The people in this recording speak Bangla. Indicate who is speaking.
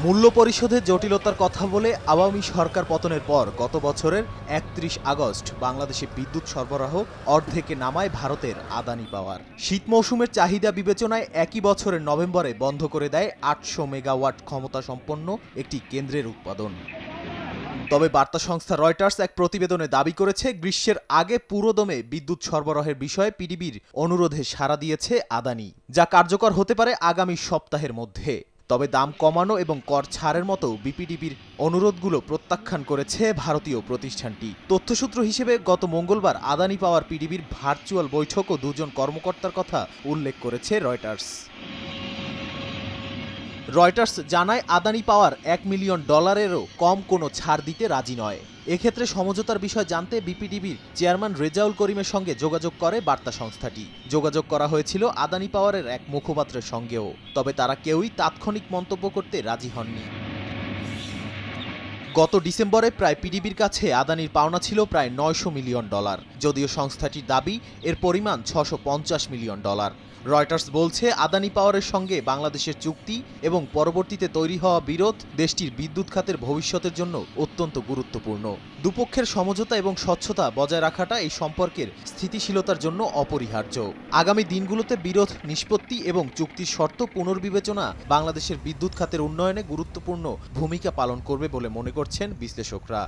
Speaker 1: মূল্য পরিশোধে জটিলতার কথা বলে আওয়ামী সরকার পতনের পর গত বছরের ৩১ আগস্ট বাংলাদেশে বিদ্যুৎ সরবরাহ অর্ধেকে নামায় ভারতের আদানি পাওয়ার। শীত মৌসুমের চাহিদা বিবেচনায় একই বছরের নভেম্বরে বন্ধ করে দেয় ৮০০ মেগাওয়াট ক্ষমতা সম্পন্ন একটি কেন্দ্রের উৎপাদন। তবে বার্তা সংস্থা রয়টার্স এক প্রতিবেদনে দাবি করেছে, গ্রীষ্মের আগে পুরোদমে বিদ্যুৎ সরবরাহের বিষয়ে পিডিবির অনুরোধে সাড়া দিয়েছে আদানি, যা কার্যকর হতে পারে আগামী সপ্তাহের মধ্যে। তবে দাম কমানো এবং কর ছাড়ের মতো বিপিডিবির অনুরোধগুলো প্রত্যাখ্যান করেছে ভারতীয় প্রতিষ্ঠানটি। তথ্যসূত্র হিসেবে গত মঙ্গলবার আদানি পাওয়ার পিডিবির ভার্চুয়াল বৈঠক ও দুজন কর্মকর্তার কথা উল্লেখ করেছে রয়টার্স। রয়টার্স জানায়, আদানি পাওয়ার $1 মিলিয়ন কম কোনো ছাড় দিতে রাজি নয়। এক্ষেত্রে সমঝোতার বিষয় জানতে বিপিডিবির চেয়ারম্যান রেজাউল করিমের সঙ্গে যোগাযোগ করে বার্তা সংস্থাটি। যোগাযোগ করা হয়েছিল আদানি পাওয়ারের এক মুখপাত্রের সঙ্গেও, তবে তারা কেউই তাৎক্ষণিক মন্তব্য করতে রাজি হননি। গত ডিসেম্বরে প্রায় পিডিবির কাছে আদানির পাওনা ছিল প্রায় $900 মিলিয়ন, যদিও সংস্থাটির দাবি এর পরিমাণ $650 মিলিয়ন। রয়টার্স বলছে, আদানি পাওয়ারের সঙ্গে বাংলাদেশের চুক্তি এবং পরবর্তীতে তৈরি হওয়া বিরোধ দেশটির বিদ্যুৎ খাতের ভবিষ্যতের জন্য অত্যন্ত গুরুত্বপূর্ণ। দুপক্ষের সমঝোতা এবং স্বচ্ছতা বজায় রাখাটা এই সম্পর্কের স্থিতিশীলতার জন্য অপরিহার্য। আগামী দিনগুলোতে বিরোধ নিষ্পত্তি এবং চুক্তির শর্ত পুনর্বিবেচনা বাংলাদেশের বিদ্যুৎ খাতের উন্নয়নে গুরুত্বপূর্ণ ভূমিকা পালন করবে বলে মনে করছেন বিশ্লেষকরা।